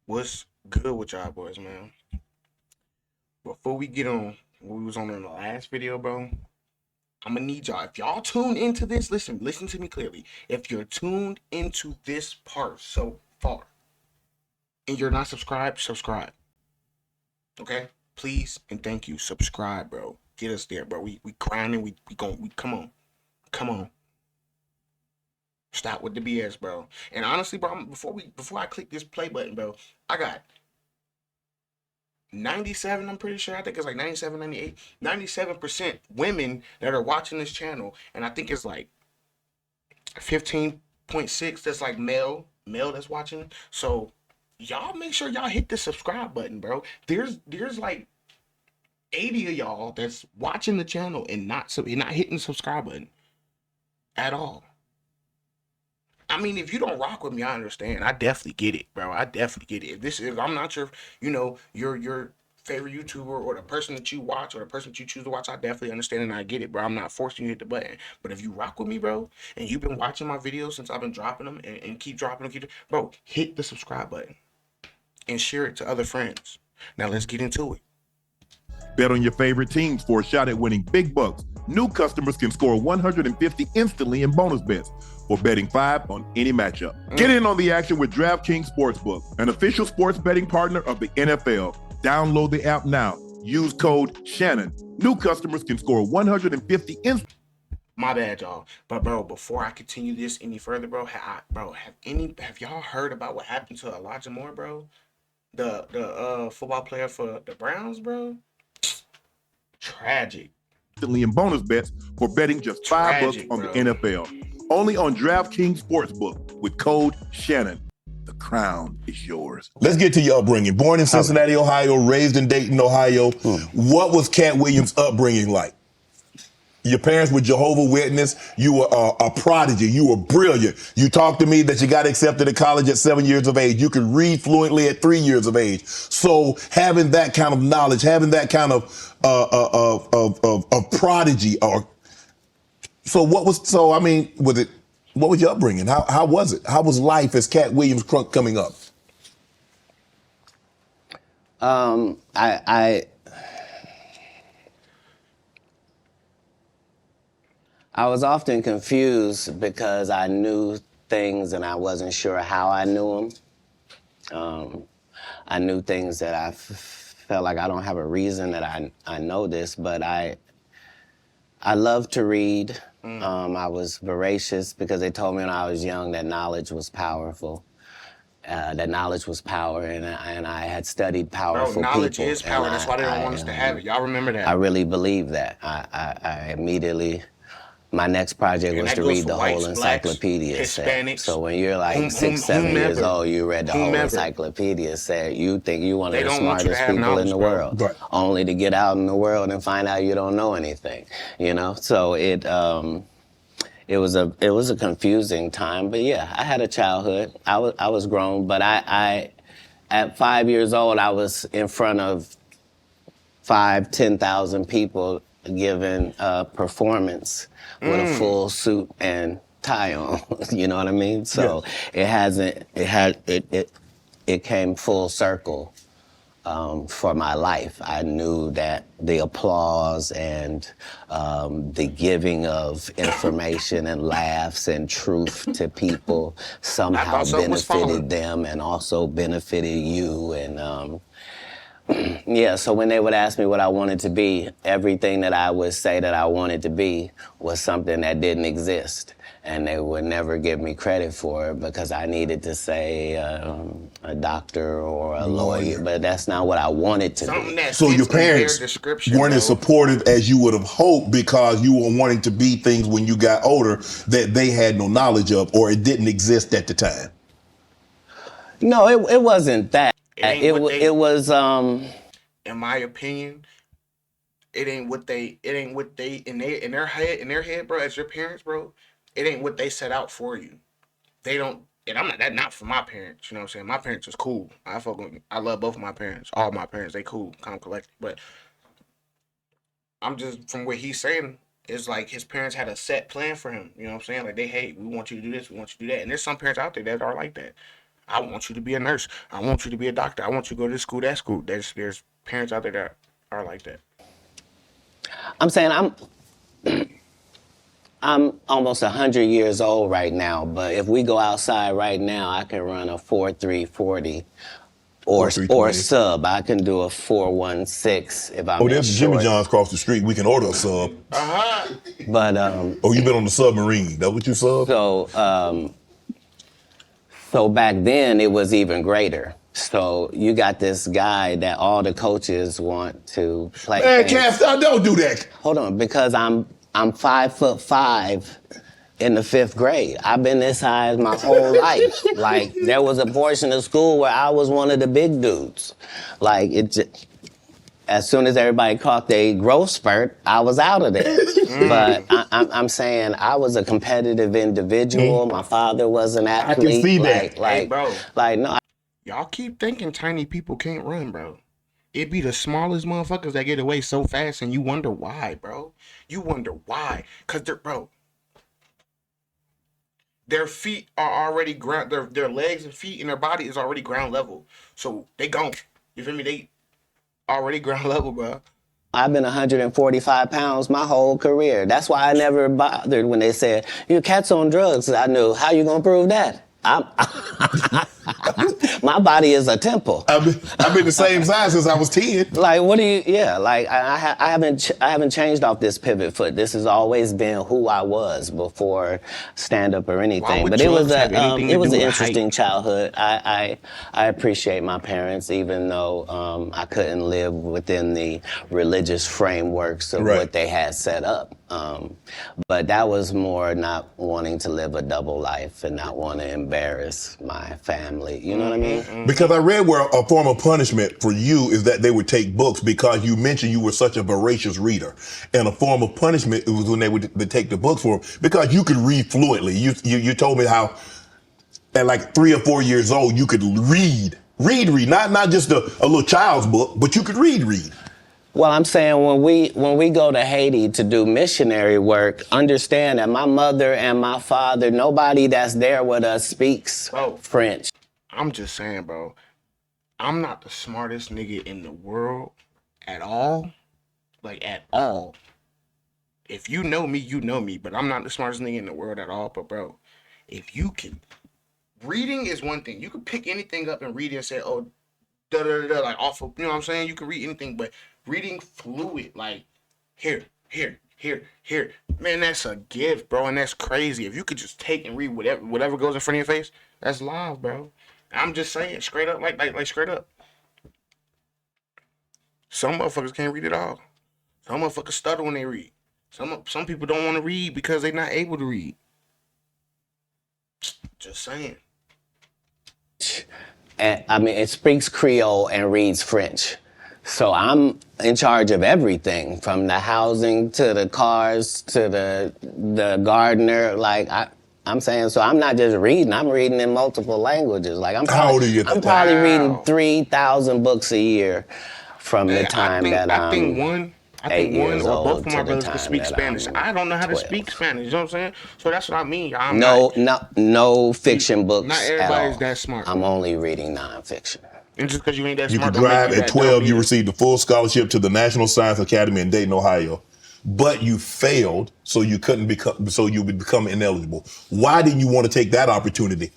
What's good with y'all boys, man? Before we get on what we was on in the last video, bro, I'm gonna need y'all. If y'all tuned into this, listen to me clearly. If you're tuned into this part so far and you're not subscribed, subscribe. Okay? Please and thank you. Subscribe, bro. Get us there, bro. We grinding, we come on. Come on. Stop with the BS, bro. And honestly, bro, before I click this play button, bro, I got 97, I'm pretty sure. I think it's like 97, 98, 97% women that are watching this channel. And I think it's like 15.6 that's like male that's watching. So y'all make sure y'all hit the subscribe button, bro. There's like 80 of y'all that's watching the channel and not hitting the subscribe button at all. I mean, if you don't rock with me, I understand. I definitely get it, bro. I definitely get it. If I'm not your, your favorite YouTuber or the person that you watch or the person that you choose to watch, I definitely understand and I get it, bro. I'm not forcing you to hit the button. But if you rock with me, bro, and you've been watching my videos since I've been dropping them and keep dropping them, bro, hit the subscribe button and share it to other friends. Now let's get into it. Bet on your favorite teams for a shot at winning big bucks. New customers can score 150 instantly in bonus bets for betting 5 on any matchup. Get in on the action with DraftKings Sportsbook, an official sports betting partner of the NFL. Download the app now. Use code Shannon. New customers can score 150 instantly. My bad, y'all. But bro, before I continue this any further, bro, have y'all heard about what happened to Elijah Moore, bro? The football player for the Browns, bro? Tragic. In bonus bets for betting just $5 on bro. the NFL. Only on DraftKings Sportsbook with code Shannon. The crown is yours. Let's get to your upbringing. Born in Cincinnati, Ohio, raised in Dayton, Ohio. What was Katt Williams' upbringing like? Your parents were Jehovah's Witness. You were a prodigy. You were brilliant. You talked to me that you got accepted to college at 7 years of age. You could read fluently at 3 years of age. So having that kind of knowledge, having that kind of prodigy, what was your upbringing? How was it? How was life as Katt Williams coming up? I was often confused because I knew things and I wasn't sure how I knew them. I knew things that I felt like I don't have a reason that I know this, but I love to read. I was voracious because they told me when I was young that knowledge was powerful. That knowledge was power, and I had studied powerful people. Knowledge is power. That's why they don't want us to have it. Y'all remember that? I really believe that. I immediately. My next project was to read the whole encyclopedia set. So when you're like 6, 7 years old, you read the whole encyclopedia set. You think you one of the smartest people in the world, only to get out in the world and find out you don't know anything. You know, so it was a confusing time. But yeah, I had a childhood. I was grown, but I at 5 years old, I was in front of 10,000 people giving a performance with a full suit and tie on. You know what I mean? So it came full circle for my life. I knew that the applause and the giving of information and laughs and truth to people somehow benefited them and also benefited you. And yeah, so when they would ask me what I wanted to be, everything that I would say that I wanted to be was something that didn't exist. And they would never give me credit for it because I needed to say a doctor or a lawyer, but that's not what I wanted to be. So your parents weren't as supportive as you would have hoped because you were wanting to be things when you got older that they had no knowledge of or it didn't exist at the time. No, it wasn't that. It was in my opinion, it ain't what they in their head, bro, as your parents, bro, it ain't what they set out for you. They don't, and I'm not for my parents, you know what I'm saying? My parents is cool. I love both of my parents. All my parents, they cool, calm, collected. But I'm just from what he's saying, it's like his parents had a set plan for him. You know what I'm saying? Like we want you to do this, we want you to do that. And there's some parents out there that are like that. I want you to be a nurse. I want you to be a doctor. I want you to go to this school, that school. There's parents out there that are like that. I'm saying I'm almost 100 years old right now, but if we go outside right now, I can run a 4.340 or sub. I can do a 4.16 if I'm in there's short. Jimmy John's across the street. We can order a sub. But you been on the submarine? That what you sub? So back then it was even greater. So you got this guy that all the coaches want to play. Man, Cass, don't do that. Hold on, because I'm 5'5" in the 5th grade. I've been this size my whole life. Like, there was a portion of school where I was one of the big dudes. Like, as soon as everybody caught their growth spurt, I was out of there. But I'm saying I was a competitive individual. My father was an athlete. I can see that. Hey, bro. Like, no. Y'all keep thinking tiny people can't run, bro. It be the smallest motherfuckers that get away so fast, and you wonder why, bro. You wonder why. Because their feet are already ground, their legs and feet and their body is already ground level. So they gone. You feel me? They already ground level, bro. I've been 145 pounds my whole career. That's why I never bothered when they said, your cat's on drugs. I knew, how you gonna prove that? My body is a temple. I've been the same size since I was 10. Like, what do you? Yeah, like I haven't changed off this pivot foot. This has always been who I was before stand up or anything. But it was an interesting childhood. I appreciate my parents, even though I couldn't live within the religious frameworks of what they had set up. But that was more not wanting to live a double life and not want to embarrass my family. You know what I mean? Because I read where a form of punishment for you is that they would take books because you mentioned you were such a voracious reader. And a form of punishment was when they would take the books for because you could read fluently. You told me how at like 3 or 4 years old you could read. Not just a little child's book, but you could read. Well, I'm saying when we go to Haiti to do missionary work, understand that my mother and my father, nobody that's there with us speaks French. I'm just saying, bro, I'm not the smartest nigga in the world at all. Like, at all. If you know me, you know me, but I'm not the smartest nigga in the world at all. But, bro, if you can... Reading is one thing. You can pick anything up and read it and say, oh, da-da-da-da, like, off of... You know what I'm saying? You can read anything, but... Reading fluid, like here. Man, that's a gift, bro, and that's crazy. If you could just take and read whatever goes in front of your face, that's live, bro. I'm just saying, straight up, like straight up. Some motherfuckers can't read at all. Some motherfuckers stutter when they read. Some people don't want to read because they're not able to read. Just saying. And, I mean, it speaks Creole and reads French. So I'm in charge of everything, from the housing to the cars to the gardener. Like I'm saying, so I'm not just reading. I'm reading in multiple languages. Like how old are you? I'm probably reading 3,000 books a year from the time I think one or both of my brothers can speak Spanish. I don't know how 12. to speak Spanish. You know what I'm saying? So that's what I mean. No fiction books. Not everybody's that smart. I'm only reading nonfiction. And just because you ain't that you smart, could drive at 12. You received a full scholarship to the National Science Academy in Dayton, Ohio, but you failed, so you couldn't become. So you would become ineligible. Why didn't you want to take that opportunity?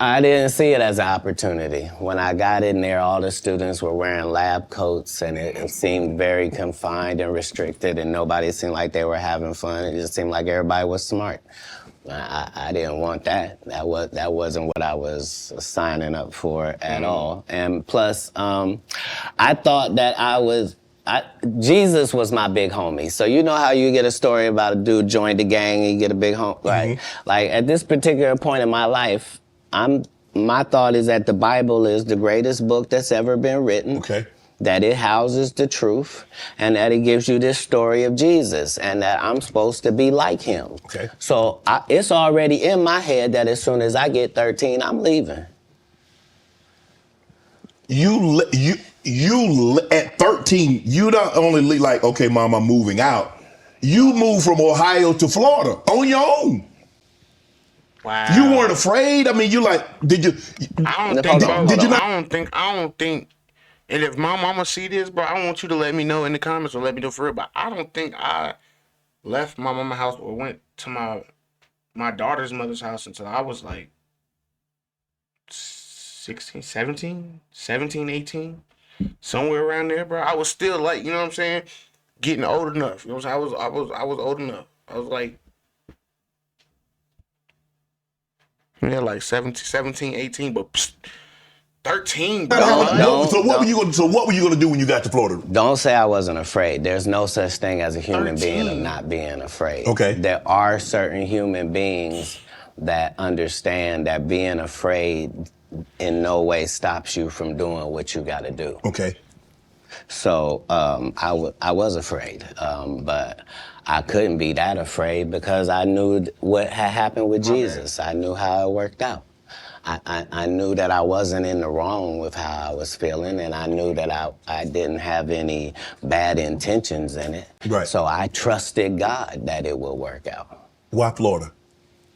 I didn't see it as an opportunity. When I got in there, all the students were wearing lab coats, and it seemed very confined and restricted, and nobody seemed like they were having fun. It just seemed like everybody was smart. I didn't want that. That wasn't what I was signing up for at all. And plus, I thought that Jesus was my big homie. So you know how you get a story about a dude joined the gang and you get a big homie, right? Like at this particular point in my life, my thought is that the Bible is the greatest book that's ever been written. Okay. That it houses the truth, and that it gives you this story of Jesus, and that I'm supposed to be like him. Okay. So it's already in my head that as soon as I get 13, I'm leaving. You at 13, you don't only like, okay, Mom, I'm moving out. You moved from Ohio to Florida on your own. Wow. You weren't afraid? I mean, you like, did you? I don't think, bro. Did you not? I don't think. And if my mama see this, bro, I want you to let me know in the comments or let me know for real. But I don't think I left my mama's house or went to my daughter's mother's house until I was like 16, 17, 18. Somewhere around there, bro. I was still like, you know what I'm saying? Getting old enough. You know what I'm saying? I was old enough. I was like, yeah, like 17, 18, but 13, bro. So what were you gonna do when you got to Florida? Don't say I wasn't afraid. There's no such thing as a human being of not being afraid. Okay. There are certain human beings that understand that being afraid in no way stops you from doing what you got to do. Okay. So I was afraid, but I couldn't be that afraid because I knew what had happened with Jesus. I knew how it worked out. I knew that I wasn't in the wrong with how I was feeling, and I knew that I didn't have any bad intentions in it. Right. So I trusted God that it would work out. Why Florida?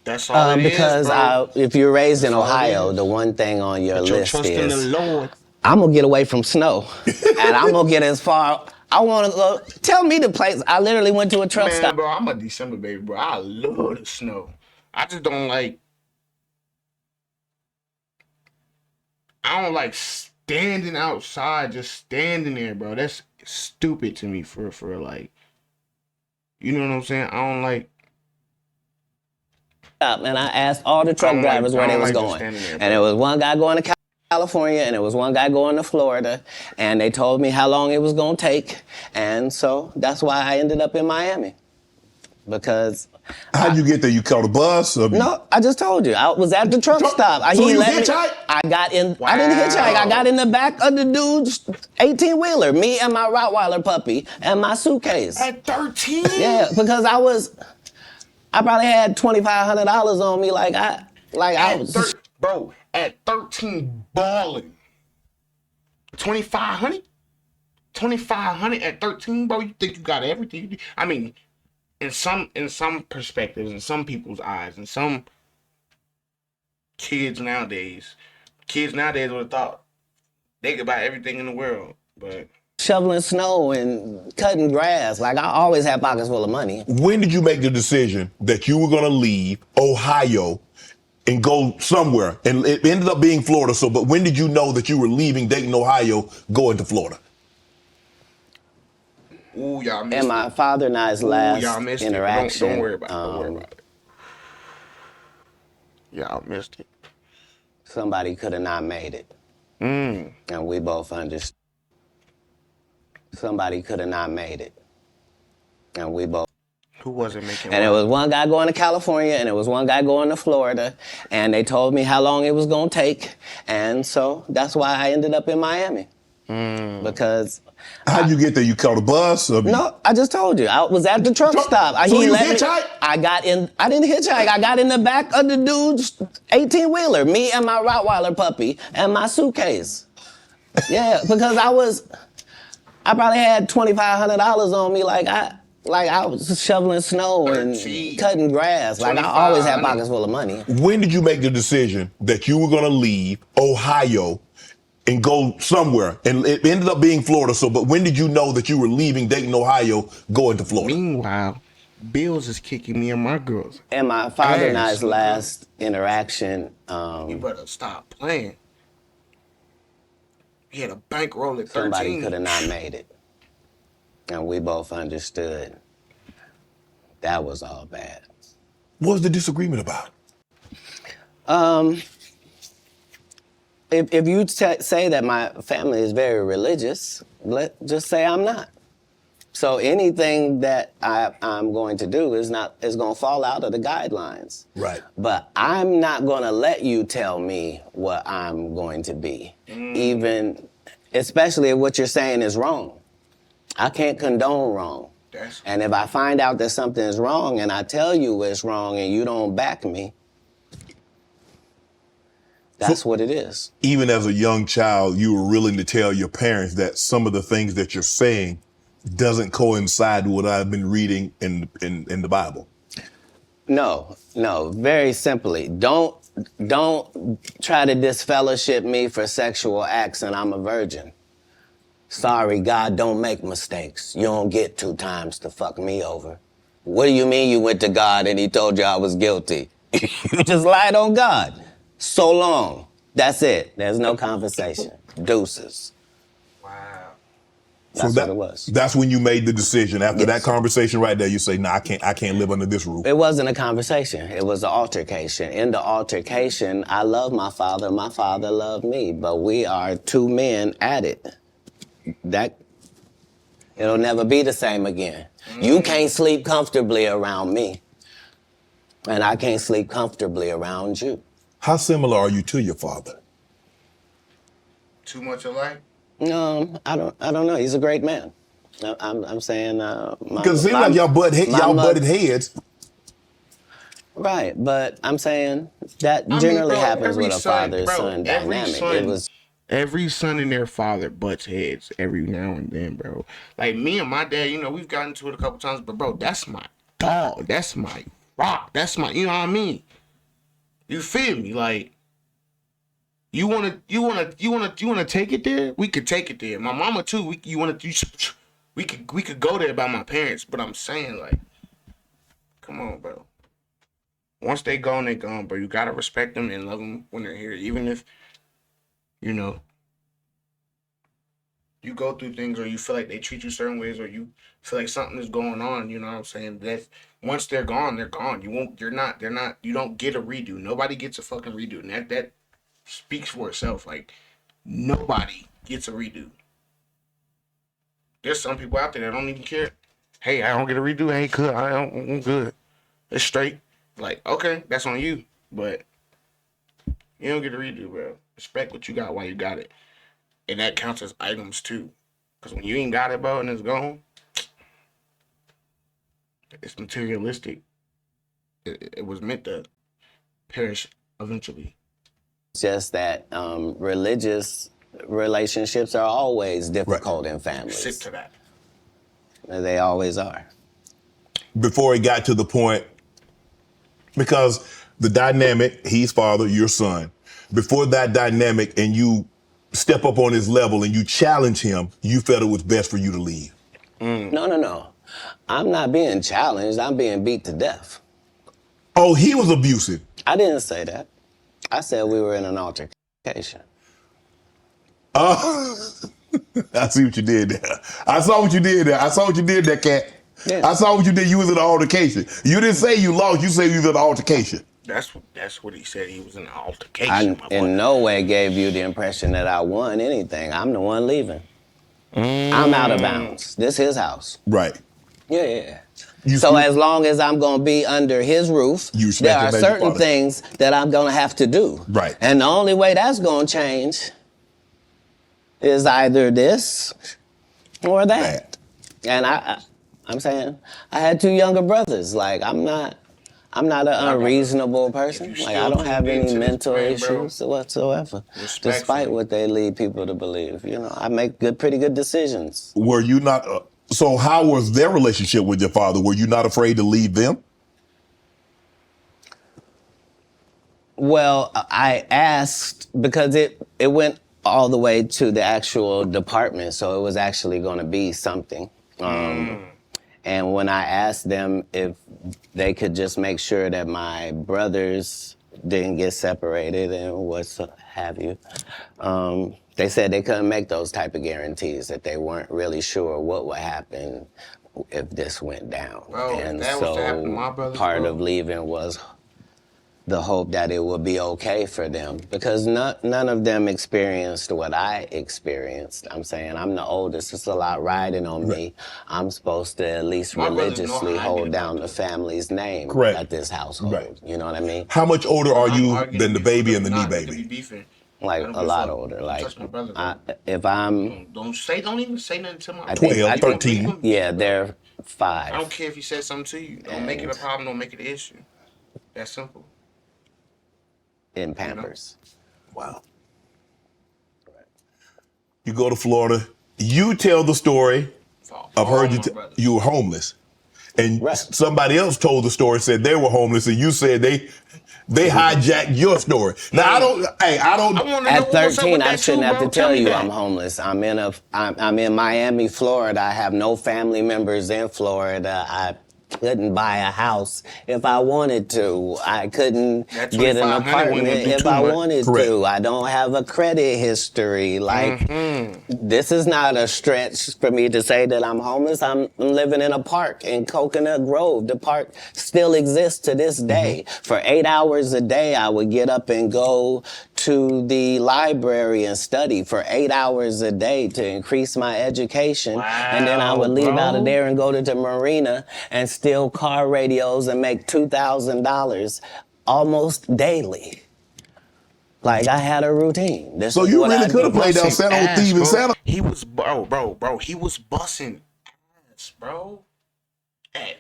That's all it because is, bro. if you're raised in Ohio, the one thing on your list trust in is, the Lord. I'm gonna get away from snow, and I'm gonna get as far. I want to go. Tell me the place. I literally went to a truck stop. Bro, I'm a December baby, bro. I love the snow. I just don't like. I don't like standing outside, just standing there, bro. That's stupid to me for like. You know what I'm saying? I don't like. And I asked all the truck drivers where they was going. And there was one guy going to California, and there was one guy going to Florida, and they told me how long it was going to take. And so that's why I ended up in Miami. Because... How'd you get there? You caught a bus? No, I just told you. I was at the truck stop. So you hitchhiked? I got in... Wow. I didn't hitchhike. I got in the back of the dude's 18-wheeler. Me and my Rottweiler puppy and my suitcase. At 13? Yeah, because I probably had $2,500 on me, I was. Bro, at 13, balling. 2,500? 2,500 at 13, bro. You think you got everything? I mean, in some perspectives, in some people's eyes, in some kids nowadays would have thought they could buy everything in the world, but. Shoveling snow and cutting grass. I always had pockets full of money. When did you make the decision that you were going to leave Ohio and go somewhere? And it ended up being Florida. But when did you know that you were leaving Dayton, Ohio, going to Florida? Ooh, y'all missed and my father and I's last interaction. Don't worry about it. Don't worry about it. Y'all missed it. Somebody could have not made it. And we both understood. Somebody could have not made it. And we both. Who wasn't making it? And there was one guy going to California, and there was one guy going to Florida, and they told me how long it was going to take. And so that's why I ended up in Miami. Because... How'd you get there? You caught a bus? No, I just told you. I was at the truck stop. So you hitchhiked? I didn't hitchhike. I got in the back of the dude's 18-wheeler. Me and my Rottweiler puppy and my suitcase. Yeah, because I probably had $2,500 on me, I was shoveling snow and cutting grass. I always had pockets full of money. When did you make the decision that you were going to leave Ohio and go somewhere? And it ended up being Florida. But when did you know that you were leaving Dayton, Ohio, going to Florida? Meanwhile, Bills is kicking me and my girls. And my father and I's last interaction. You better stop playing. He had a bankroll at 13. Somebody could have not made it. And we both understood that was all bad. What was the disagreement about? If you say that my family is very religious, just say I'm not. So anything that I'm going to do is going to fall out of the guidelines. Right. But I'm not going to let you tell me what I'm going to be, especially if what you're saying is wrong. I can't condone wrong. And if I find out that something is wrong and I tell you it's wrong and you don't back me, that's what it is. Even as a young child, you were willing to tell your parents that some of the things that you're saying doesn't coincide with what I've been reading in the Bible. No, very simply. Don't try to disfellowship me for sexual acts and I'm a virgin. Sorry, God don't make mistakes. You don't get 2 times to fuck me over. What do you mean you went to God and he told you I was guilty? You just lied on God. So long. That's it. There's no conversation. Deuces. Wow. That's what it was. That's when you made the decision. After Yes. that conversation right there, you say, nah, I can't live under this roof. It wasn't a conversation. It was an altercation. In the altercation, I love my father loved me, but we are 2 men at it. It'll never be the same again. You can't sleep comfortably around me, and I can't sleep comfortably around you. How similar are you to your father? Too much alike? I don't know. He's a great man. I'm saying, Because it seems like y'all butted heads. Right, but I'm saying that generally happens with a father-son dynamic. Every son and their father butts heads every now and then, bro. Like me and my dad, you know, we've gotten to it a couple times, but bro, that's my dog. That's my rock. That's my, you know what I mean? You feel me? Like, you wanna take it there? We could take it there. My mama too. We could go there by my parents, but I'm saying, like, come on, bro. Once they gone, they gone, bro. You gotta respect them and love them when they're here, even if, you know, you go through things or you feel like they treat you certain ways or you feel like something is going on, you know what I'm saying? That once they're gone, they're gone. You don't get a redo. Nobody gets a fucking redo. And that speaks for itself. Like, nobody gets a redo. There's some people out there that don't even care. Hey, I don't get a redo. Hey, good. I'm good. It's straight. Like, okay, that's on you. But you don't get a redo, bro. Respect what you got while you got it. And that counts as items, too. Because when you ain't got it, bro, and it's gone, it's materialistic. It was meant to perish eventually. It's just that religious relationships are always difficult in families. Sick to that. They always are. Before it got to the point, because the dynamic, he's father, you're son. Before that dynamic and you step up on his level and you challenge him, you felt it was best for you to leave. No. I'm not being challenged. I'm being beat to death. Oh, he was abusive. I didn't say that. I said we were in an altercation. I see what you did there. I saw what you did there, Katt. Yeah. I saw what you did. You was in an altercation. You didn't say you lost. You said you was in an altercation. That's what he said. He was in an altercation. I in no way gave you the impression that I won anything. I'm the one leaving. I'm out of bounds. This is his house. Right. Yeah. So as long as I'm going to be under his roof, there are certain things that I'm going to have to do. Right. And the only way that's going to change is either this or that. And I'm saying I had 2 younger brothers. Like, I'm not an unreasonable person. Like, I don't have any mental issues whatsoever, despite what they lead people to believe. You know, I make pretty good decisions. Were you not? So how was their relationship with your father? Were you not afraid to leave them? Well, I asked because it went all the way to the actual department, so it was actually going to be something. And when I asked them if they could just make sure that my brothers didn't get separated and what have you, they said they couldn't make those type of guarantees, that they weren't really sure what would happen if this went down. And so part of leaving was the hope that it would be okay for them, because none of them experienced what I experienced. I'm saying I'm the oldest. It's a lot riding on me. I'm supposed to at least religiously hold down the family's name at this household. Right. You know what I mean? How much older are you than the baby and the knee baby? Like a lot older. Like if I'm don't even say nothing to my 12, 13. Yeah, they're 5. I don't care if he said something to you. Don't make it a problem. Don't make it an issue. That's simple. In Pampers. Wow. You go to Florida. You tell the story of her. You were homeless. and Right. somebody else told the story, said they were homeless, and you said they hijacked your story. Now I don't. I want to know At what's up 13, with I that shouldn't too, have bro. to tell me you that. I'm homeless. I'm in Miami, Florida. I have no family members in Florida. I couldn't buy a house if I wanted to. I couldn't That get an 2,500 apartment wouldn't be if too I much. wanted Correct. to. I don't have a credit history. Like, this is not a stretch for me to say that I'm homeless. I'm living in a park in Coconut Grove. The park still exists to this day. For 8 hours a day, I would get up and go to the library and study for 8 hours a day to increase my education. And then I would leave out of there and go to the marina and steal car radios and make $2,000 almost daily. Like, I had a routine. This So is you what really I could have do. played down Santa on Ass, thieving bro. Santa. He was, bro. He was busting ass, bro. At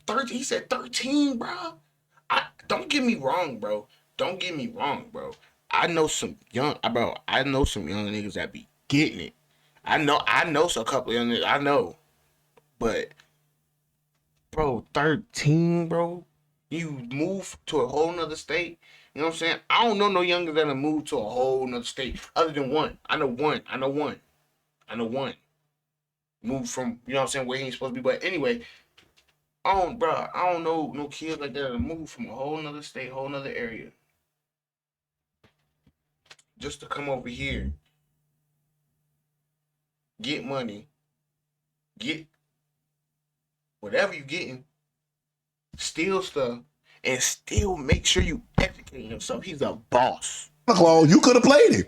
13, he said 13, bro. Don't get me wrong, bro. Don't get me wrong, bro. I know some young niggas that be getting it. I know a couple of young niggas. I know, but bro, 13, bro. You move to a whole nother state. You know what I'm saying? I don't know no youngers that have moved to a whole nother state other than one. I know one. Moved from, you know what I'm saying, where he ain't supposed to be. But anyway, I don't know no kids like that that moved from a whole nother state, whole nother area. Just to come over here, get money, get whatever you getting, steal stuff, and still make sure you educate yourself. He's a boss. Santa Claus, you could have played him.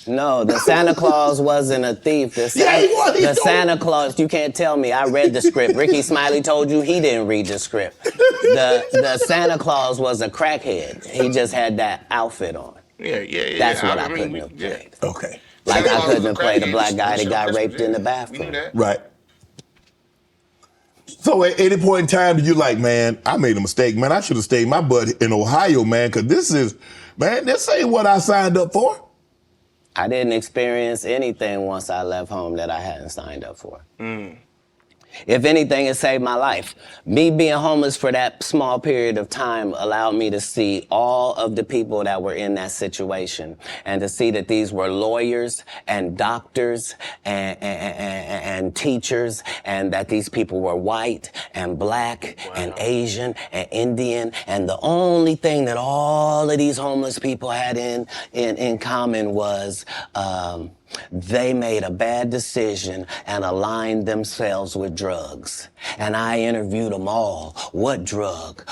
No, the Santa Claus wasn't a thief. The Santa Claus, you can't tell me. I read the script. Rickey Smiley told you he didn't read the script. The Santa Claus was a crackhead. He just had that outfit on. Yeah. That's what I couldn't have played. Okay. Like, Santa I Claus couldn't was a have played the crackhead. black guy that Sure, got Christmas, raped in the We bathroom. knew that. Right. So at any point in time, did you like, man, I made a mistake, man. I should have stayed my butt in Ohio, man, because this ain't what I signed up for. I didn't experience anything once I left home that I hadn't signed up for. If anything, it saved my life. Me being homeless for that small period of time allowed me to see all of the people that were in that situation and to see that these were lawyers and doctors and teachers, and that these people were white and black and Asian and Indian. And the only thing that all of these homeless people had in common was they made a bad decision and aligned themselves with drugs. And I interviewed them all. What drug?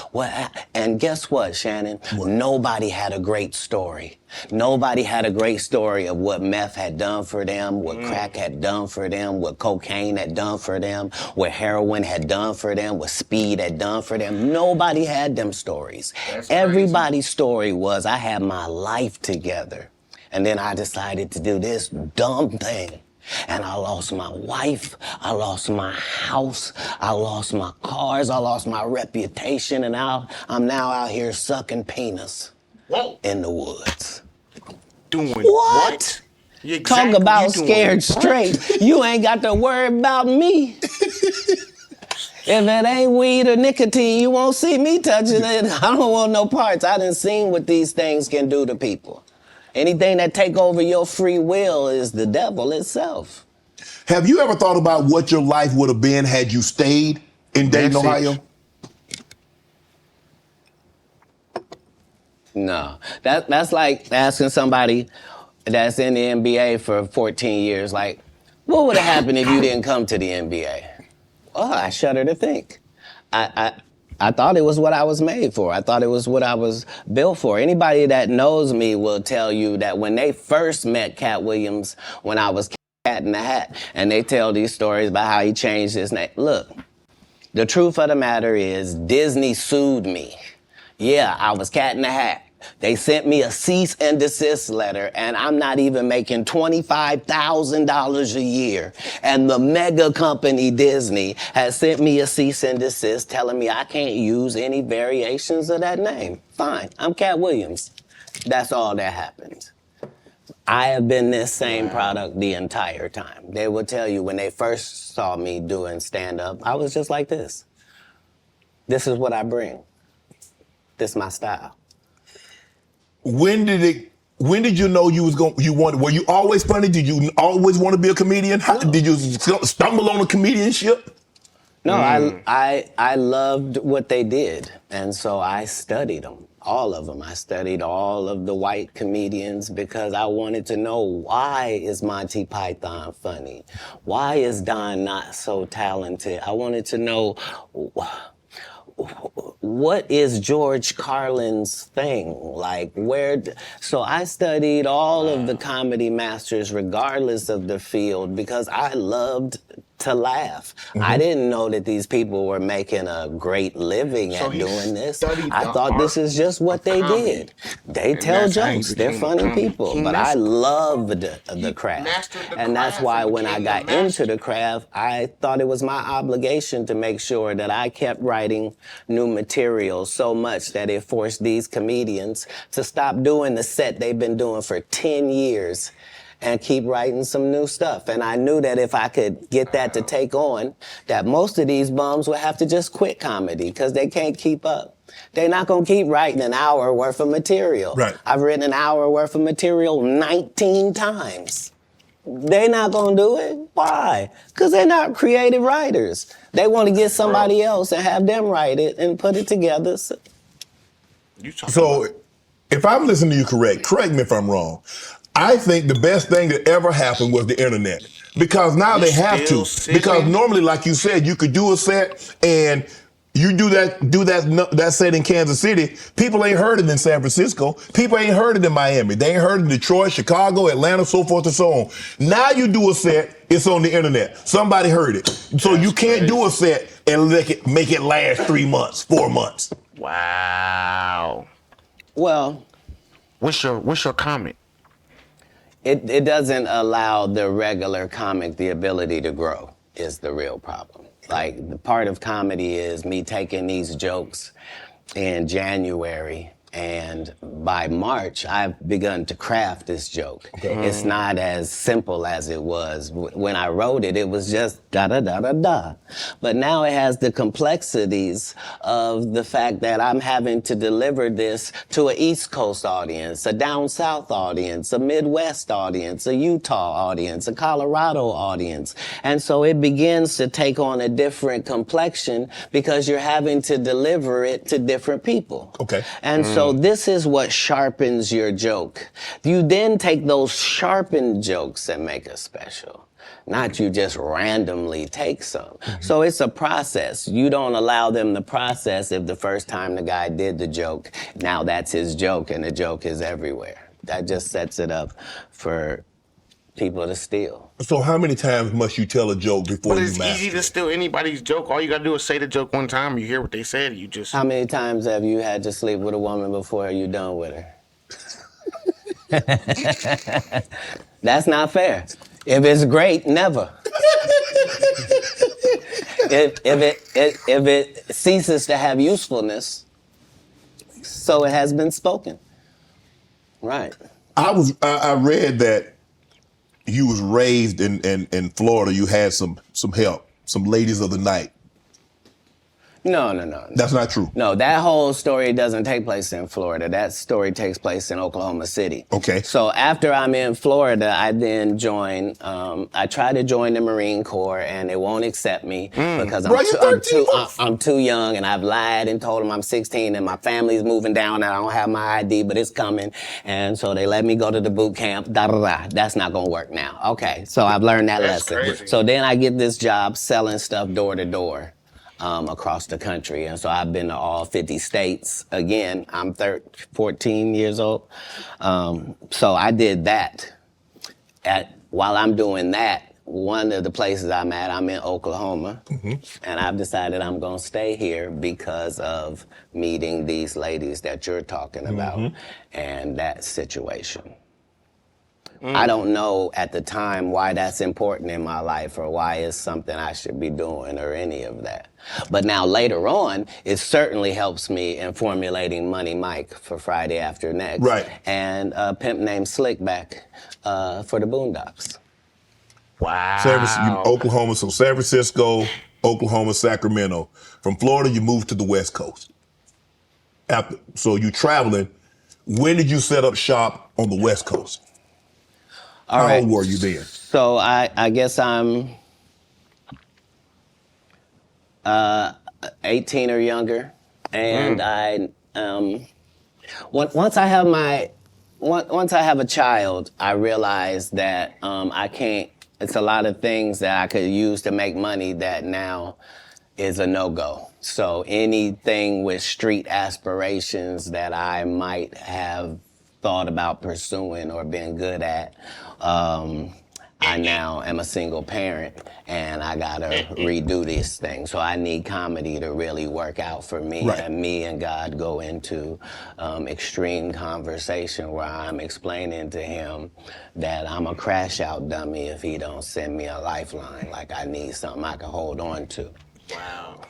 And guess what, Shannon? Nobody had a great story. Nobody had a great story of what meth had done for them, what crack had done for them, what cocaine had done for them, what heroin had done for them, what speed had done for them. Nobody had them stories. Everybody's story was, I had my life together. And then I decided to do this dumb thing. And I lost my wife, I lost my house, I lost my cars, I lost my reputation, and I'm now out here sucking penis in the woods. Doing What? Exactly. Talk about You doing scared what? straight. You ain't got to worry about me. If it ain't weed or nicotine, you won't see me touching it. I don't want no parts. I done seen what these things can do to people. Anything that take over your free will is the devil itself. Have you ever thought about what your life would have been had you stayed in Dayton, Ohio? No. That's like asking somebody that's in the NBA for 14 years, like, what would have happened if you didn't come to the NBA? Oh, I shudder to think. I thought it was what I was made for. I thought it was what I was built for. Anybody that knows me will tell you that when they first met Katt Williams, when I was Cat in the Hat, and they tell these stories about how he changed his name. Look, the truth of the matter is Disney sued me. Yeah, I was Cat in the Hat. They sent me a cease and desist letter, and I'm not even making $25,000 a year. And the mega company Disney has sent me a cease and desist telling me I can't use any variations of that name. Fine, I'm Katt Williams. That's all that happened. I have been this same product the entire time. They will tell you when they first saw me doing stand-up, I was just like this. This is what I bring. This is my style. When did you know were you always funny? Did you always want to be a comedian? Did you stumble on a comedianship? No, I loved what they did, and so I studied them, all of them. I studied all of the white comedians because I wanted to know, why is Monty Python funny? Why is Don not so talented? I wanted to know, what is George Carlin's thing? Like, so I studied all of the comedy masters regardless of the field because I loved to laugh. I didn't know that these people were making a great living at doing this. I thought this is just what they did. They tell jokes. They're funny people. But I loved the craft. And that's why when I got into the craft, I thought it was my obligation to make sure that I kept writing new material so much that it forced these comedians to stop doing the set they've been doing for 10 years and keep writing some new stuff. And I knew that if I could get that to take on, that most of these bums would have to just quit comedy because they can't keep up. They're not gonna keep writing an hour worth of material. Right. I've written an hour worth of material 19 times. They're not gonna do it. Why? Because they're not creative writers. They want to get somebody else and have them write it and put it together. So if I'm listening to you correct me if I'm wrong. I think the best thing that ever happened was the internet. Because now they have to. Because normally, like you said, you could do a set and you do that set in Kansas City. People ain't heard it in San Francisco. People ain't heard it in Miami. They ain't heard it in Detroit, Chicago, Atlanta, so forth and so on. Now you do a set, it's on the internet. Somebody heard it. So you can't do a set and make it last 3 months, 4 months. Wow. Well, what's your comment? It doesn't allow the regular comic the ability to grow is the real problem. Like, the part of comedy is me taking these jokes in January, and by March, I've begun to craft this joke. Okay. It's not as simple as it was. When I wrote it, it was just da-da-da-da-da. But now it has the complexities of the fact that I'm having to deliver this to an East Coast audience, a down South audience, a Midwest audience, a Utah audience, a Colorado audience. And so it begins to take on a different complexion because you're having to deliver it to different people. Okay. And so this is what sharpens your joke. You then take those sharpened jokes and make a special. Not you just randomly take some. So it's a process. You don't allow them to process if the first time the guy did the joke, now that's his joke and the joke is everywhere. That just sets it up for people to steal. So how many times must you tell a joke before you master it? It's easy to steal anybody's joke. All you gotta do is say the joke one time. You hear what they said. You just. How many times have you had to sleep with a woman before you're done with her? That's not fair. If it's great, never. if it ceases to have usefulness, so it has been spoken. Right. I read that you was raised in Florida. You had some help, some ladies of the night. No. That's not true. No, that whole story doesn't take place in Florida. That story takes place in Oklahoma City. Okay. So after I'm in Florida, I then join, I try to join the Marine Corps and they won't accept me because I'm too young and I've lied and told them I'm 16 and my family's moving down and I don't have my ID, but it's coming. And so they let me go to the boot camp, That's not gonna work now. Okay, so I've learned that lesson. Crazy. So then I get this job selling stuff door to door. Across the country. And so I've been to all 50 states. Again, I'm 14 years old. So I did that. While I'm doing that, one of the places I'm in Oklahoma. And I've decided I'm going to stay here because of meeting these ladies that you're talking about and that situation. I don't know at the time why that's important in my life or why it's something I should be doing or any of that. But now later on, it certainly helps me in formulating Money Mike for Friday After Next. Right. And a pimp named Slickback for the Boondocks. Wow. Oklahoma, so San Francisco, Oklahoma, Sacramento. From Florida, you moved to the West Coast. So you traveling. When did you set up shop on the West Coast? How old were you then? So I guess I'm 18 or younger, and once I have a child, I realized that I can't. It's a lot of things that I could use to make money that now is a no-go. So anything with street aspirations that I might have thought about pursuing or being good at, I now am a single parent and I gotta redo this thing. So I need comedy to really work out for me. Right. And me and God go into extreme conversation where I'm explaining to him that I'm a crash out dummy if he don't send me a lifeline. Like I need something I can hold on to. Wow.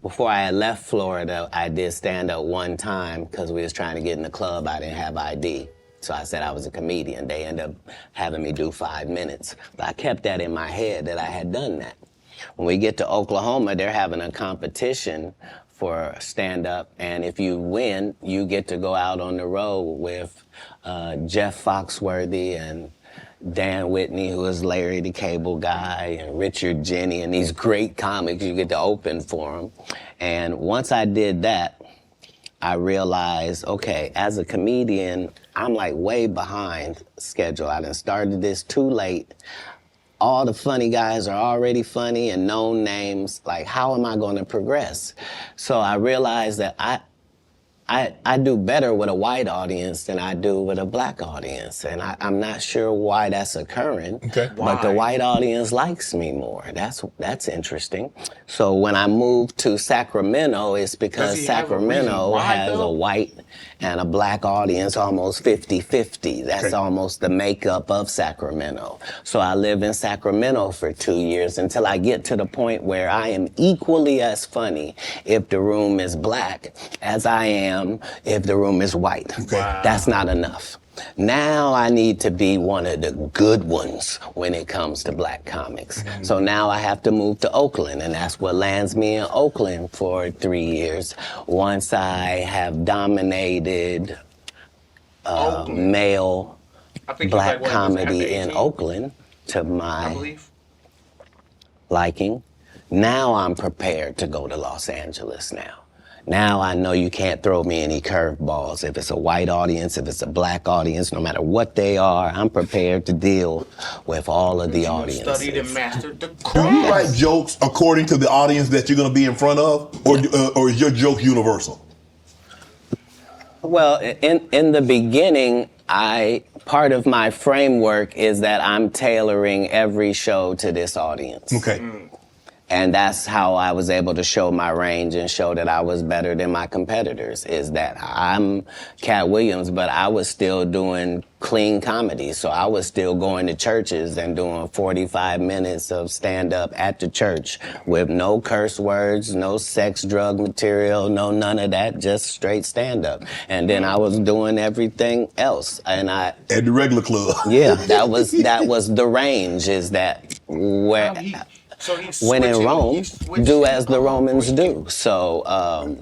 Before I had left Florida, I did stand up one time because we was trying to get in the club. I didn't have ID. So I said I was a comedian. They ended up having me do 5 minutes. But I kept that in my head that I had done that. When we get to Oklahoma, they're having a competition for stand-up. And if you win, you get to go out on the road with Jeff Foxworthy and Dan Whitney, who is Larry the Cable Guy, and Richard Jenny, and these great comics. You get to open for them. And once I did that, I realized, okay, as a comedian, I'm like way behind schedule. I done started this too late. All the funny guys are already funny and known names. Like, how am I gonna progress? So I realized that I do better with a white audience than I do with a black audience. And I'm not sure why that's occurring, but the white audience likes me more. That's interesting. So when I moved to Sacramento, it's because Sacramento has a white and a black audience almost 50-50. That's almost the makeup of Sacramento. So I live in Sacramento for 2 years until I get to the point where I am equally as funny if the room is black as I am if the room is white. Wow. That's not enough. Now I need to be one of the good ones when it comes to black comics. So now I have to move to Oakland, and that's what lands me in Oakland for 3 years. Once I have dominated male black comedy in Oakland to my liking, now I'm prepared to go to Los Angeles now. Now I know you can't throw me any curveballs. If it's a white audience, if it's a black audience, no matter what they are, I'm prepared to deal with all of the audiences. Studied and mastered the craft. Do you write jokes according to the audience that you're going to be in front of, or is your joke universal? Well, in the beginning, part of my framework is that I'm tailoring every show to this audience. Okay. And that's how I was able to show my range and show that I was better than my competitors, is that I'm Katt Williams, but I was still doing clean comedy. So I was still going to churches and doing 45 minutes of stand-up at the church with no curse words, no sex, drug material, no none of that, just straight stand-up. And then I was doing everything else. And at the regular club. Yeah, that was the range, is that where... when in Rome, do as the Romans do. So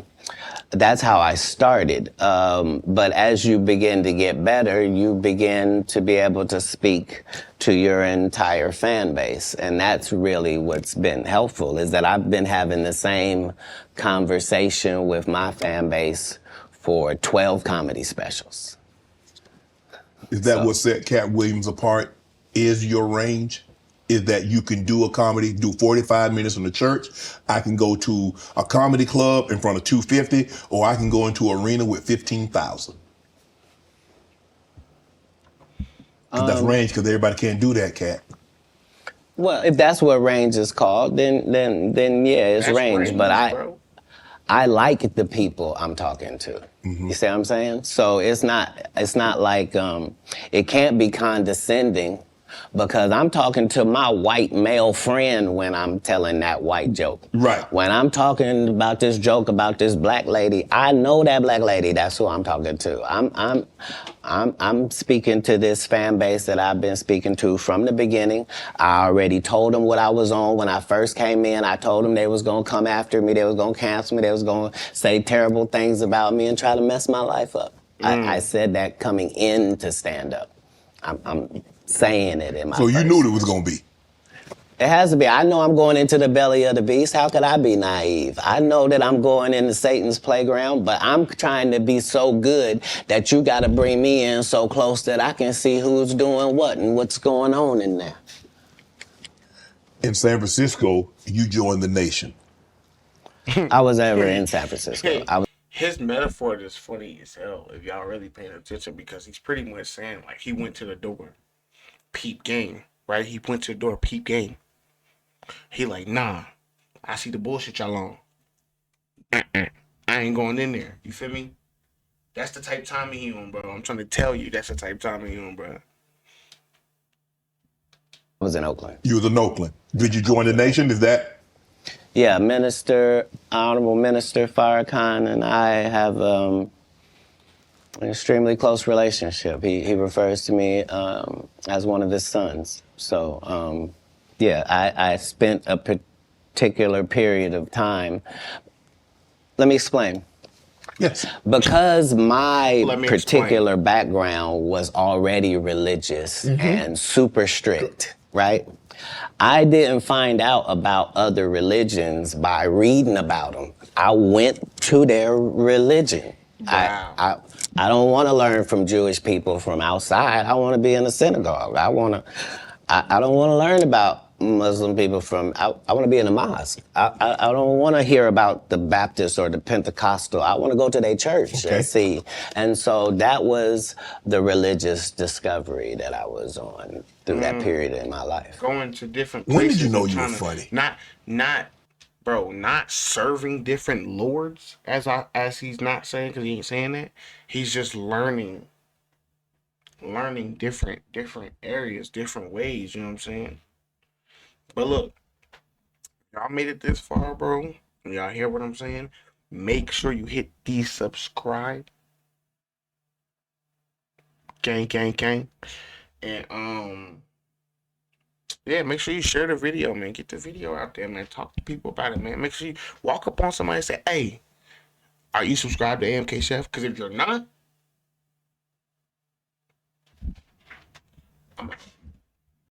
that's how I started. But as you begin to get better, you begin to be able to speak to your entire fan base. And that's really what's been helpful, is that I've been having the same conversation with my fan base for 12 comedy specials. Is that what set Katt Williams apart? Is your range? Is that you can do a comedy, do 45 minutes in the church. I can go to a comedy club in front of 250, or I can go into an arena with 15,000. That's range, because everybody can't do that, Katt. Well, if that's what range is called, then yeah, it's range. But I like the people I'm talking to. You see what I'm saying? So it's not like it can't be condescending because I'm talking to my white male friend when I'm telling that white joke. Right. When I'm talking about this joke about this black lady, I know that black lady. That's who I'm talking to. I'm speaking to this fan base that I've been speaking to from the beginning. I already told them what I was on when I first came in. I told them they was gonna come after me. They was gonna cancel me. They was gonna say terrible things about me and try to mess my life up. I said that coming into stand up. I'm saying it in my So you first. knew it was gonna be. It has to be. I know I'm going into the belly of the beast. How could I be naive? I know that I'm going into Satan's playground, but I'm trying to be so good that you got to bring me in so close that I can see who's doing what and what's going on in there. In San Francisco, you joined the Nation. I was ever in San Francisco. Hey, his metaphor is funny as hell if y'all really paying attention, because he's pretty much saying like he went to the door, peep game, right? He went to the door, peep game. He like, nah, I see the bullshit y'all on. I ain't going in there. You feel me? That's the type of timing he on, bro. I'm trying to tell you, that's the type of timing he on, bro. I was in Oakland. You was in Oakland. Did you join the Nation? Is that? Yeah, Honorable Minister Farrakhan and I have an extremely close relationship. He refers to me as one of his sons. So, yeah, I spent a particular period of time. Let me explain. Yes. Because my particular background was already religious and super strict, right? I didn't find out about other religions by reading about them. I went to their religion. Wow. I don't want to learn from Jewish people from outside. I want to be in a synagogue. I don't want to learn about Muslim people I want to be in a mosque. I don't want to hear about the Baptist or the Pentecostal. I want to go to their church and see. And so that was the religious discovery that I was on through that period in my life. Going to different places. When did you know you were funny? Not serving different lords, as he's not saying, because he ain't saying that. He's just learning different areas, different ways, you know what I'm saying? But look, y'all made it this far, bro. Y'all hear what I'm saying? Make sure you hit the subscribe. Gang. And yeah, make sure you share the video, man. Get the video out there, man. Talk to people about it, man. Make sure you walk up on somebody and say, hey, are you subscribed to AMK Chef? Because if you're not, I'm